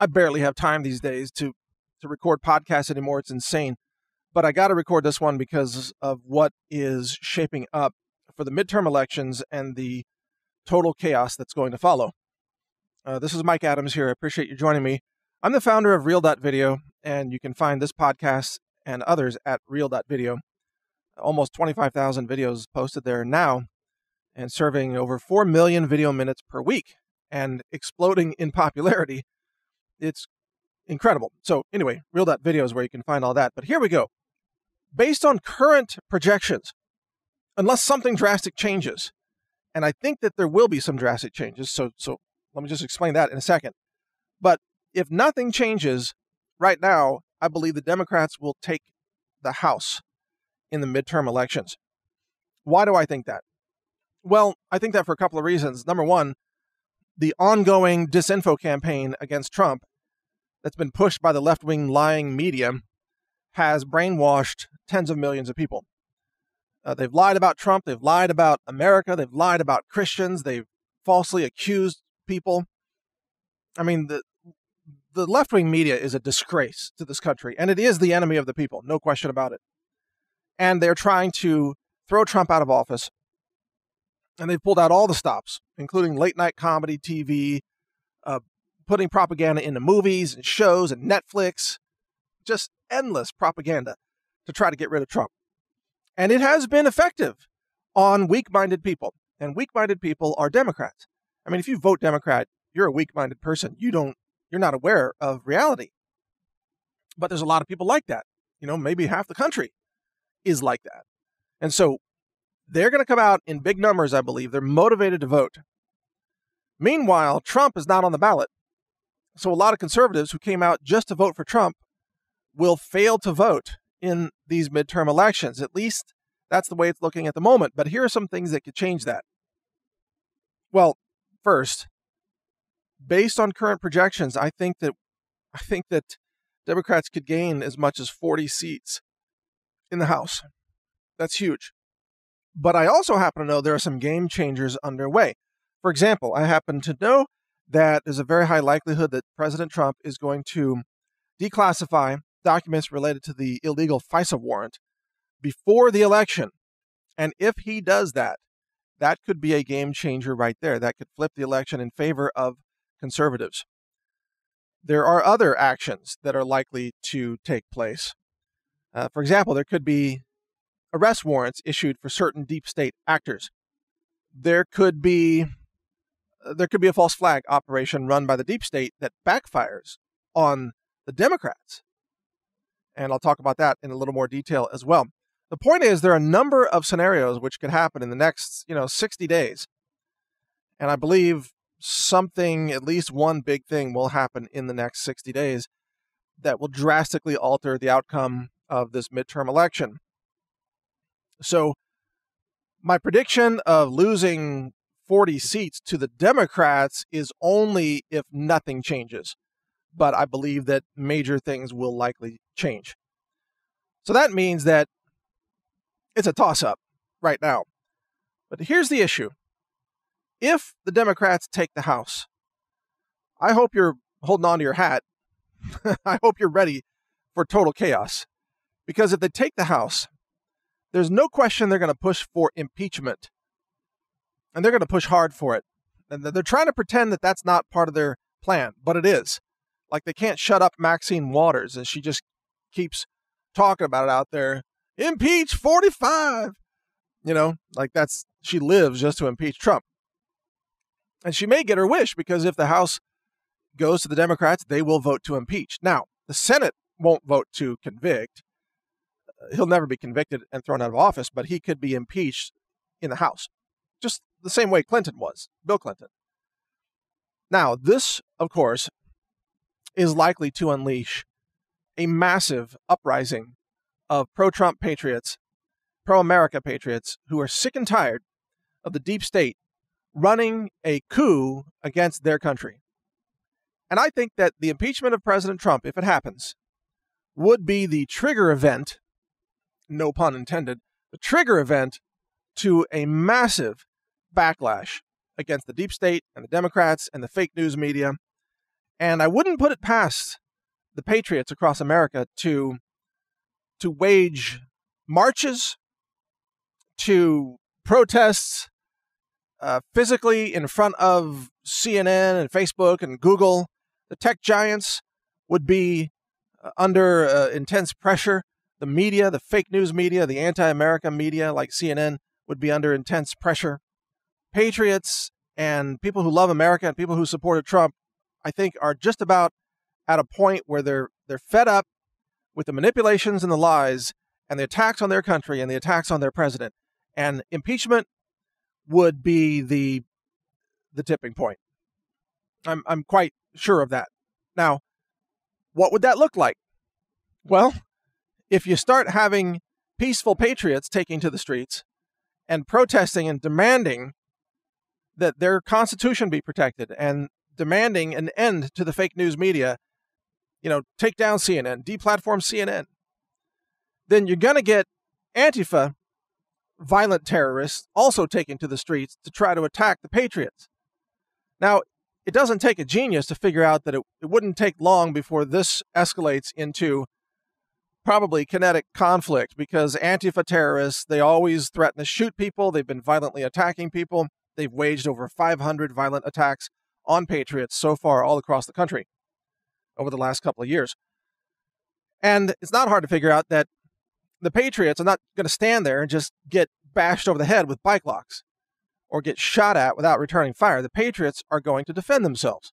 I barely have time these days to record podcasts anymore. It's insane. But I got to record this one because of what is shaping up for the midterm elections and the total chaos that's going to follow. This is Mike Adams here. I appreciate you joining me. I'm the founder of Real.video, and you can find this podcast and others at Real.video. Almost 25,000 videos posted there now, and serving over 4 million video minutes per week and exploding in popularity. It's incredible. So anyway, Real.video is where you can find all that. But here we go. Based on current projections, unless something drastic changes, and I think that there will be some drastic changes, so let me just explain that in a second. But if nothing changes right now, I believe the Democrats will take the House in the midterm elections. Why do I think that? Well, I think that for a couple of reasons. Number one, the ongoing disinfo campaign against Trump that's been pushed by the left-wing lying media has brainwashed tens of millions of people. They've lied about Trump. They've lied about America. They've lied about Christians. They've falsely accused people. I mean, the left-wing media is a disgrace to this country, and it is the enemy of the people, no question about it. And they're trying to throw Trump out of office, and they've pulled out all the stops, including late-night comedy TV, putting propaganda into movies and shows and Netflix, just endless propaganda to try to get rid of Trump. And it has been effective on weak-minded people, and weak-minded people are Democrats. I mean, if you vote Democrat, you're a weak-minded person. You're not aware of reality. But there's a lot of people like that. You know, maybe half the country is like that. And so they're going to come out in big numbers, I believe. They're motivated to vote. Meanwhile, Trump is not on the ballot. So a lot of conservatives who came out just to vote for Trump will fail to vote in these midterm elections. At least that's the way it's looking at the moment. But here are some things that could change that. Well, first, based on current projections, I think that Democrats could gain as much as 40 seats in the House. That's huge. But I also happen to know there are some game changers underway. For example, I happen to know that there's a very high likelihood that President Trump is going to declassify documents related to the illegal FISA warrant before the election. And if he does that, that could be a game changer right there. That could flip the election in favor of conservatives. There are other actions that are likely to take place. For example, there could be arrest warrants issued for certain deep state actors. There could be a false flag operation run by the deep state that backfires on the Democrats. And I'll talk about that in a little more detail as well. The point is, there are a number of scenarios which could happen in the next, 60 days. And I believe at least one big thing will happen in the next 60 days that will drastically alter the outcome of this midterm election. So my prediction of losing 40 seats to the Democrats is only if nothing changes. But I believe that major things will likely change. So that means that it's a toss-up right now. But here's the issue. If the Democrats take the House, I hope you're holding on to your hat. I hope you're ready for total chaos. Because if they take the House, there's no question they're going to push for impeachment. And they're going to push hard for it. And they're trying to pretend that that's not part of their plan, but it is. Like, they can't shut up Maxine Waters, and she just keeps talking about it out there. Impeach 45! She lives just to impeach Trump. And she may get her wish, because if the House goes to the Democrats, they will vote to impeach. Now, the Senate won't vote to convict. He'll never be convicted and thrown out of office, but he could be impeached in the House. Just the same way Clinton was, Bill Clinton. Now, this, of course, is likely to unleash a massive uprising of pro-Trump patriots, pro-America patriots, who are sick and tired of the deep state running a coup against their country. And I think that the impeachment of President Trump, if it happens, would be the trigger event, no pun intended, the trigger event to a massive backlash against the deep state and the Democrats and the fake news media And I wouldn't put it past the patriots across America to wage marches, to protests physically in front of CNN and Facebook and Google. The tech giants would be under intense pressure. The media, the fake news media, the anti-America media like CNN would be under intense pressure. Patriots and people who love America and people who supported Trump, I think, are just about at a point where they're fed up with the manipulations and the lies and the attacks on their country and the attacks on their president. And impeachment would be the tipping point. I'm quite sure of that. Now, what would that look like? Well, if you start having peaceful patriots taking to the streets and protesting and demanding that their constitution be protected and demanding an end to the fake news media, take down CNN, deplatform CNN, then you're going to get Antifa violent terrorists also taking to the streets to try to attack the patriots. Now, it doesn't take a genius to figure out that it wouldn't take long before this escalates into probably kinetic conflict, because Antifa terrorists, they always threaten to shoot people. They've been violently attacking people. They've waged over 500 violent attacks on patriots so far all across the country over the last couple of years. And it's not hard to figure out that the patriots are not going to stand there and just get bashed over the head with bike locks or get shot at without returning fire. The patriots are going to defend themselves.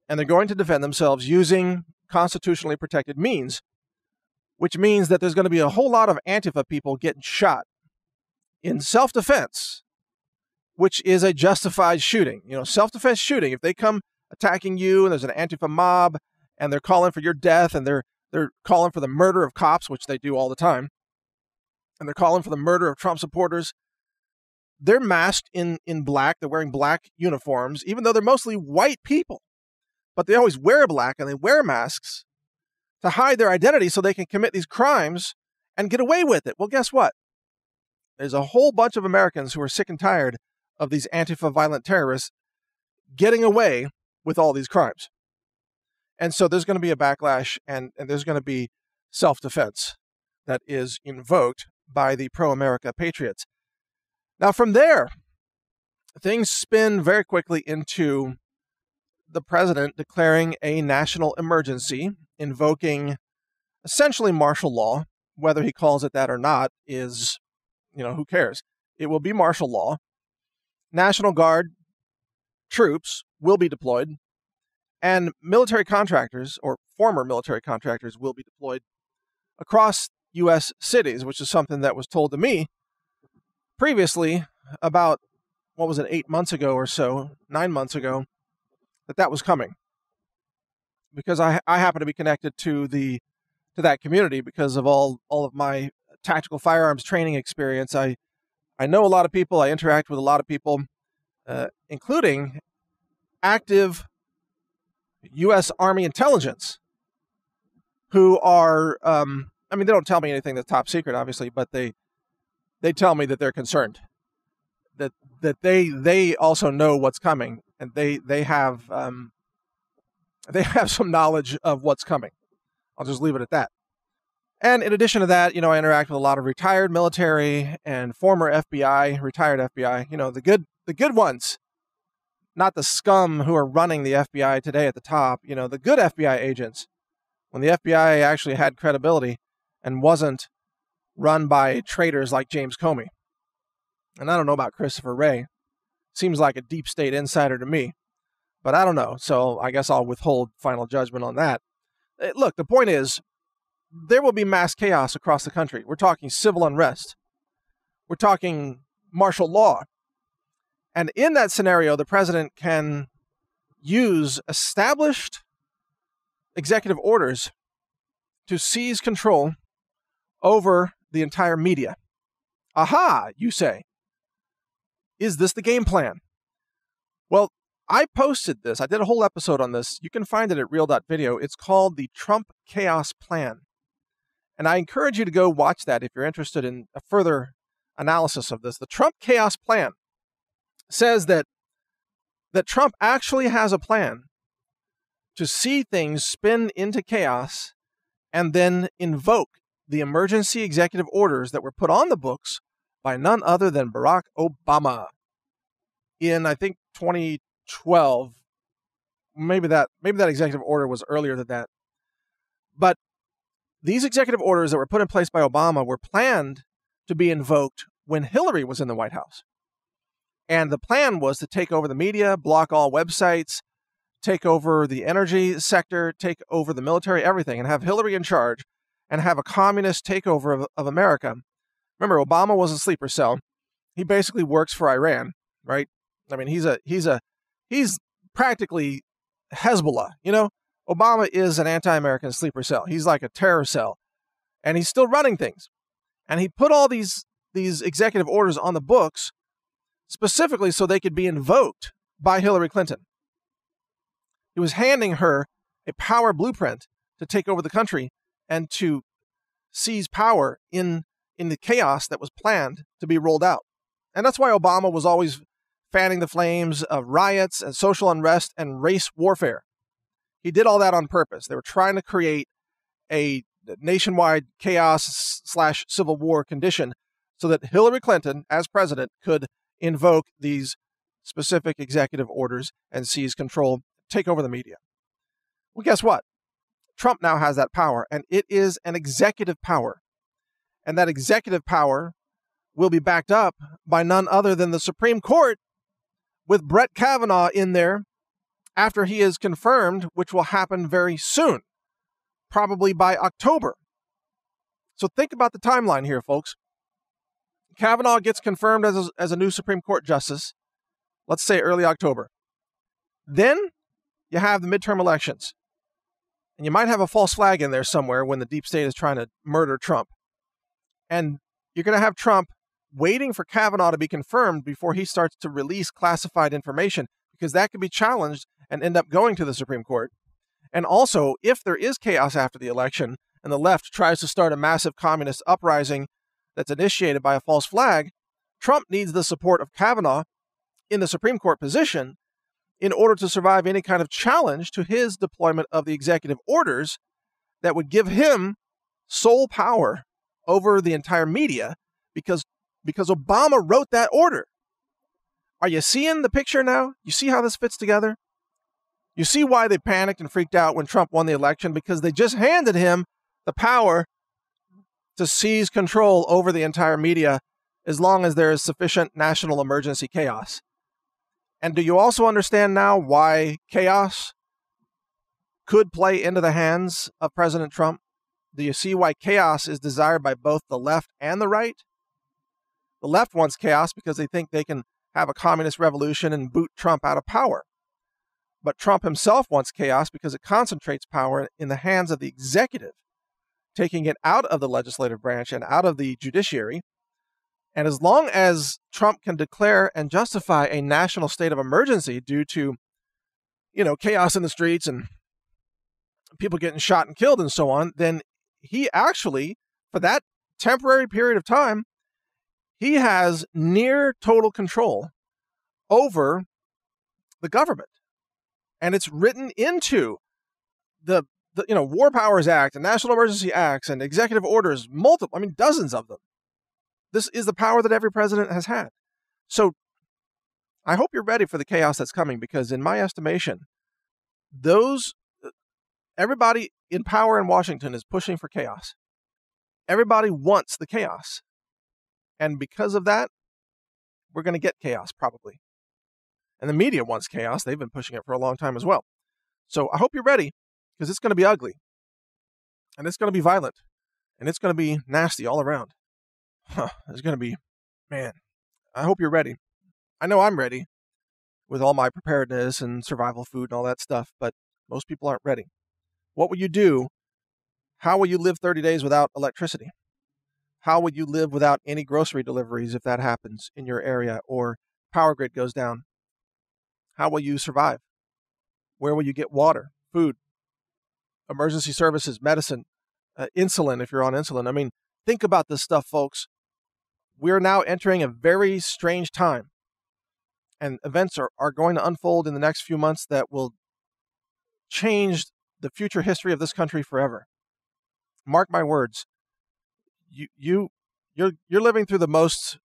And they're going to defend themselves using constitutionally protected means, which means that there's going to be a whole lot of Antifa people getting shot in self-defense, which is a justified shooting. Self-defense shooting. If they come attacking you and there's an Antifa mob and they're calling for your death and they're calling for the murder of cops, which they do all the time, and they're calling for the murder of Trump supporters, they're masked in black. They're wearing black uniforms, even though they're mostly white people. But they always wear black and they wear masks to hide their identity so they can commit these crimes and get away with it. Well, guess what? There's a whole bunch of Americans who are sick and tired of these Antifa violent terrorists getting away with all these crimes. And so there's going to be a backlash and there's going to be self-defense that is invoked by the pro-America patriots. Now, from there, things spin very quickly into the president declaring a national emergency, invoking essentially martial law. Whether he calls it that or not is, who cares? It will be martial law. National Guard troops will be deployed, and military contractors or former military contractors will be deployed across U.S. cities, which is something that was told to me previously about, 8 months ago or so, 9 months ago, that was coming. Because I happen to be connected to that community because of all of my tactical firearms training experience. I know a lot of people. I interact with a lot of people, including active U.S. Army intelligence, who are, they don't tell me anything that's top secret, obviously, but they tell me that they're concerned, that they also know what's coming, and they have some knowledge of what's coming. I'll just leave it at that. And in addition to that, I interact with a lot of retired military and former FBI, retired FBI, the good ones, not the scum who are running the FBI today at the top, the good FBI agents, when the FBI actually had credibility and wasn't run by traitors like James Comey. And I don't know about Christopher Wray. Seems like a deep state insider to me, but I don't know. So I guess I'll withhold final judgment on that. Look, the point is, there will be mass chaos across the country. We're talking civil unrest. We're talking martial law. And in that scenario, the president can use established executive orders to seize control over the entire media. Aha, you say. Is this the game plan? Well, I posted this. I did a whole episode on this. You can find it at real.video. It's called the Trump Chaos Plan. And I encourage you to go watch that if you're interested in a further analysis of this. The Trump Chaos Plan says that Trump actually has a plan to see things spin into chaos and then invoke the emergency executive orders that were put on the books by none other than Barack Obama in, I think, 2012. Maybe that executive order was earlier than that. But these executive orders that were put in place by Obama were planned to be invoked when Hillary was in the White House. And the plan was to take over the media, block all websites, take over the energy sector, take over the military, everything, and have Hillary in charge and have a communist takeover of America. Remember, Obama was a sleeper cell. He basically works for Iran, right? I mean, he's practically Hezbollah, you know? Obama is an anti-American sleeper cell. He's like a terror cell, and he's still running things. And he put all these executive orders on the books specifically so they could be invoked by Hillary Clinton. He was handing her a power blueprint to take over the country and to seize power in the chaos that was planned to be rolled out. And that's why Obama was always fanning the flames of riots and social unrest and race warfare. He did all that on purpose. They were trying to create a nationwide chaos/civil war condition so that Hillary Clinton, as president, could invoke these specific executive orders and seize control, take over the media. Well, guess what? Trump now has that power, and it is an executive power. And that executive power will be backed up by none other than the Supreme Court, with Brett Kavanaugh in there after he is confirmed, which will happen very soon, probably by October. So think about the timeline here, folks. Kavanaugh gets confirmed as a new Supreme Court justice, let's say early October. Then you have the midterm elections. And you might have a false flag in there somewhere when the deep state is trying to murder Trump. And you're going to have Trump waiting for Kavanaugh to be confirmed before he starts to release classified information, because that could be challenged and end up going to the Supreme Court. And also, if there is chaos after the election and the left tries to start a massive communist uprising that's initiated by a false flag, Trump needs the support of Kavanaugh in the Supreme Court position in order to survive any kind of challenge to his deployment of the executive orders that would give him sole power over the entire media, because Obama wrote that order. Are you seeing the picture now? You see how this fits together? You see why they panicked and freaked out when Trump won the election, because they just handed him the power to seize control over the entire media as long as there is sufficient national emergency chaos. And do you also understand now why chaos could play into the hands of President Trump? Do you see why chaos is desired by both the left and the right? The left wants chaos because they think they can have a communist revolution and boot Trump out of power. But Trump himself wants chaos because it concentrates power in the hands of the executive, taking it out of the legislative branch and out of the judiciary. And as long as Trump can declare and justify a national state of emergency due to, chaos in the streets and people getting shot and killed and so on, then he actually, for that temporary period of time, he has near total control over the government. And it's written into the War Powers Act and National Emergency Acts and executive orders, dozens of them. This is the power that every president has had. So I hope you're ready for the chaos that's coming, because in my estimation, everybody in power in Washington is pushing for chaos. Everybody wants the chaos. And because of that, we're going to get chaos probably. And the media wants chaos. They've been pushing it for a long time as well. So I hope you're ready, because it's going to be ugly. And it's going to be violent. And it's going to be nasty all around. It's going to be, man, I hope you're ready. I know I'm ready with all my preparedness and survival food and all that stuff, but most people aren't ready. What will you do? How will you live 30 days without electricity? How would you live without any grocery deliveries if that happens in your area or power grid goes down? How will you survive? Where will you get water, food, emergency services, medicine, insulin if you're on insulin? Think about this stuff, folks. We're now entering a very strange time, and events are going to unfold in the next few months that will changed the future history of this country forever. Mark my words. You're living through the most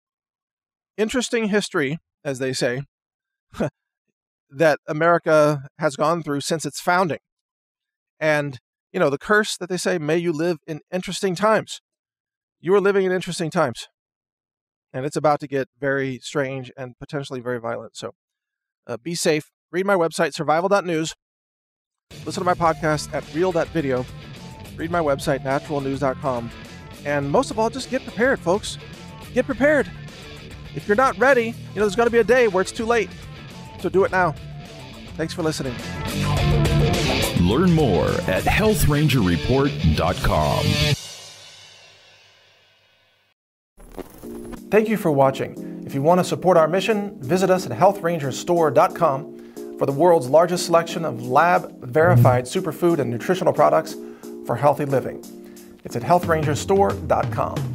interesting history, as they say, that America has gone through since its founding. And, the curse that they say, may you live in interesting times. You are living in interesting times. And it's about to get very strange and potentially very violent. So be safe. Read my website, survival.news. Listen to my podcast at real.video. Read my website, naturalnews.com. And most of all, just get prepared, folks. Get prepared. If you're not ready, there's going to be a day where it's too late. So do it now. Thanks for listening. Learn more at healthrangerreport.com. Thank you for watching. If you want to support our mission, visit us at healthrangerstore.com for the world's largest selection of lab-verified superfood and nutritional products for healthy living. It's at healthrangerstore.com.